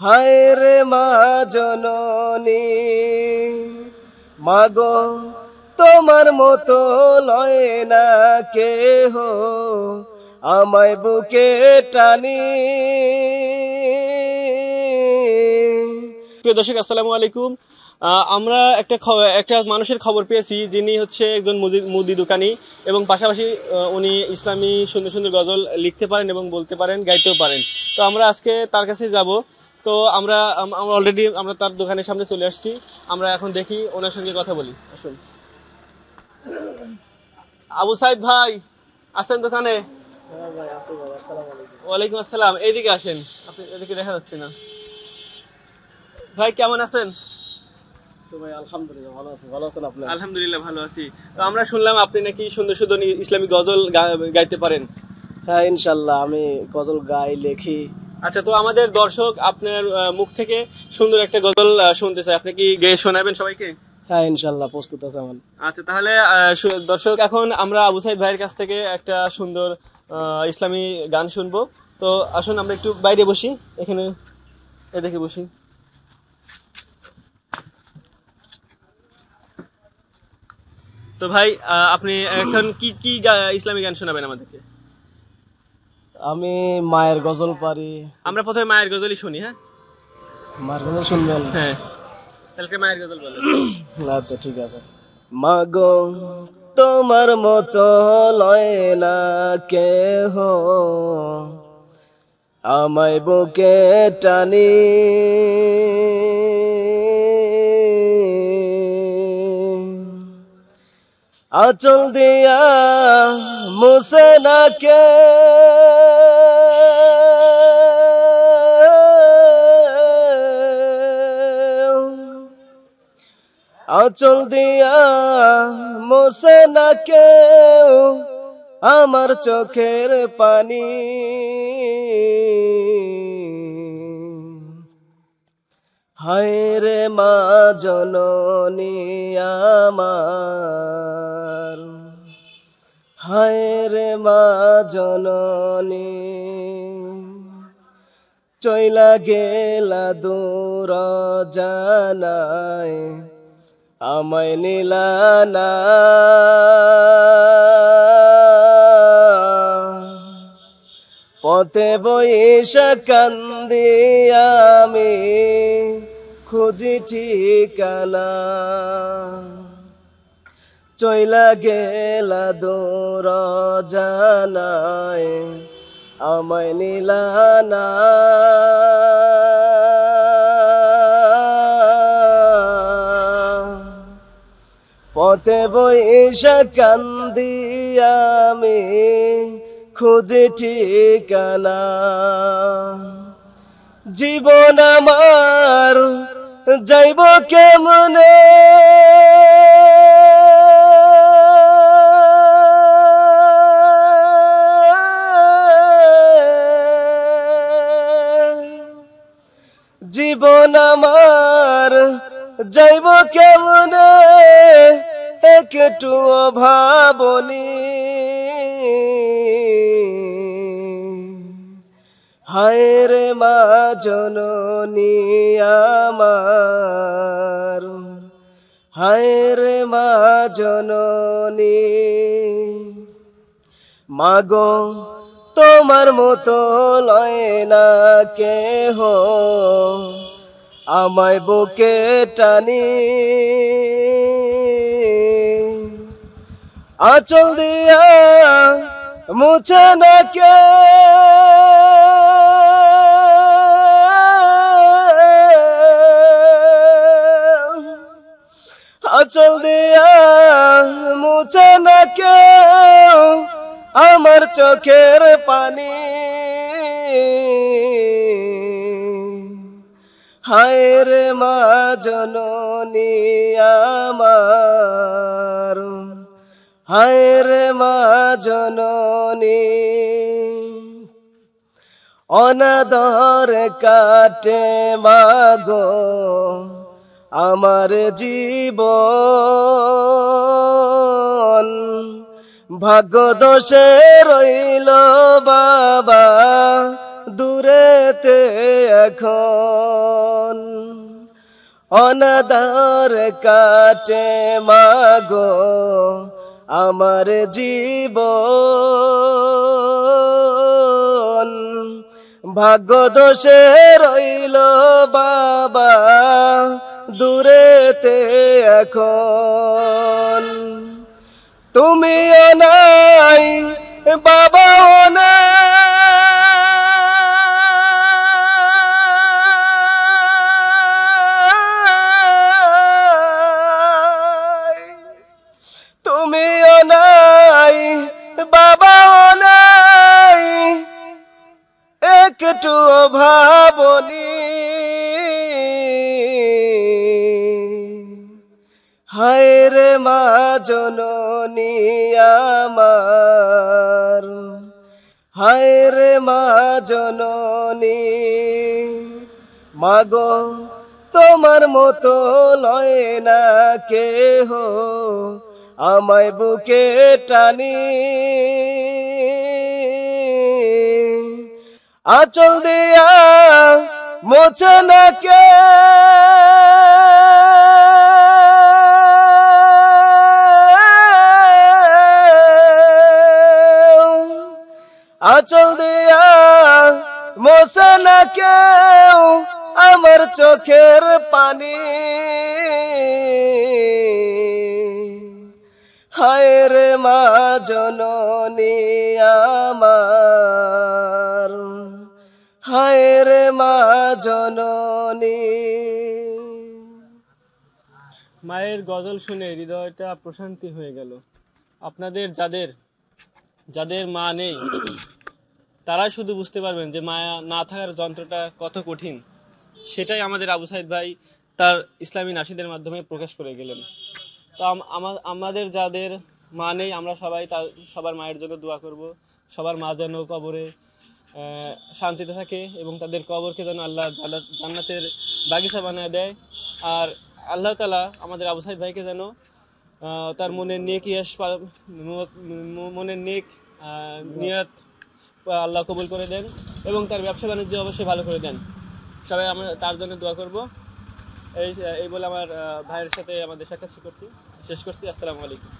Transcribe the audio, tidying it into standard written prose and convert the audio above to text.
হায় রে মা জননী, মাগো তোমার মতো লয় না কেহ আমায় বুকে টানি। প্রিয় দর্শক, আসসালামু আলাইকুম। আমরা একটা মানুষের খবর পেয়েছি, যিনি হচ্ছে একজন মুদি দোকানি এবং পাশাপাশি উনি ইসলামী সুন্দর সুন্দর গজল লিখতে পারেন এবং বলতে পারেন, গাইতেও পারেন। তো আমরা আজকে তার কাছে যাব। তো আমরা অলরেডি আমরা তার দোকানের সামনে চলে আসছি। আমরা এখন দেখি, ওনার সঙ্গে কথা বলি। আসুন। আবু সাইদ ভাই আছেন দোকানে? ওয়ালাইকুম আসসালাম। এইদিকে আসেন, আপনি এদিকে দেখা যাচ্ছে না। ভাই কেমন আছেন? আলহামদুলিল্লাহ ভালো আছি। ভালো আছেন আপনি? আলহামদুলিল্লাহ ভালো আছি। তো আমরা শুনলাম আপনি নাকি সুন্দর সুন্দর ইসলামী গজল গাইতে পারেন। হ্যাঁ, ইনশাল্লাহ আমি গজল গাই, লেখি। আচ্ছা, তো আমাদের দর্শক আপনার মুখ থেকে সুন্দর একটা গজল শুনতে চায়, আপনি কি গেয়ে শোনাবেন সবাইকে? হ্যাঁ, ইনশাল্লাহ প্রস্তুত আছে আমার। আচ্ছা, তাহলে দর্শক, এখন আমরা আবু সাইদ ভাইয়ের কাছ থেকে একটা সুন্দর ইসলামী গান শুনবো। তো আসুন আমরা একটু বাইরে বসি, এখানে এদিকে বসি। তো ভাই, আপনি এখন কি কি ইসলামী গান শোনাবেন আমাদেরকে? আমি মায়ের গজল পারি। আমরা প্রথমে মায়ের গজলই শুনি। হ্যাঁ, মায়ের গজল শুনবেন? হ্যাঁ, তাহলে মায়ের গজল বলেন। আচ্ছা, ঠিক আছে। মাগো তোমার মতো লয় না কেহ আমায় বুকে টানি। আঁচল দিয়া মুছে না কে আঁচল দিয়া মুছে না কেউ আমার চোখের পানি। হায় রে মা জননী আমার, হায় রে মা জননী, চইলা গেলা দূর জানায় আমায় নিলা না। পথে বইসা কান্দি আমি খুঁজি ঠিকানা। চইলা গেলা দূর জানায় আমায় নিলা না। পথে বইসা কান্দি আমি খুঁজি ঠিকানা। জীবন আমার যাইব কেমনে, জীবন আমার যাইব কেমনে একটু ভাবনি। হায় রে মা জননী আমার, হায় রে মা জননী, মাগো তোমার মতো লয় না কেহ আমায় বুকে টানি। আঁচল দিয়া মুছে না কে আঁচল দিয়া মুছে না কেউ আমার চোখের পানি। হায় রে মা জননী আমার, হায় রে মা জননী, অনাদর কাটে মাগো আমার জীবন, ভাগ্য দোষে রইল বাবা দূরেতে এখন অনাদার কাটে মাগো আমার জীবন ভাগ্য দোষে রইল বাবা দূরেতে এখন তুমিও নাই বাবাও নাই তুমিও নাই বাবাও নাই একটু ভাবনি হায় রে মা জননী আমার হায় রে মা জননী মাগো তোমার মতো লয় না কেহ আমায় বুকে টানি আঁচল দিয়া মোছে না কে আঁচল দিয়া মোছে না কেউ আমার চোখের পানি হায় রে মা জননী আমার হায় রে মা জননী। মায়ের গজল শুনে হৃদয়টা প্রশান্তি হয়ে গেল। আপনাদের যাদের মা নেই তারা শুধু বুঝতে পারবেন যে মায়া না থাকার যন্ত্রটা কত কঠিন। সেটাই আমাদের আবু সাইদ ভাই তার ইসলামী নাশিদের মাধ্যমে প্রকাশ করে গেলেন। তো আমাদের যাদের মা নেই আমরা সবাই সবার মায়ের জন্য দোয়া করব। সবার মা যেন কবরে শান্তিতে থাকে এবং তাদের কবরকে যেন আল্লাহ জান্নাতের বাগিচা বানিয়ে দেয়। আর আল্লাহ তাআলা আমাদের আবু সাইদ ভাইকে যেন তার মনের নেক নিয়ত আল্লাহ কবুল করে দেন এবং তার ব্যবসা বাণিজ্য অবশ্যই ভালো করে দেন। সবাই আমরা তার জন্য দোয়া করব। এই বলে আমার ভাইয়ের সাথে আমাদের সাক্ষাৎ শেষ করছি। আসসালামু আলাইকুম।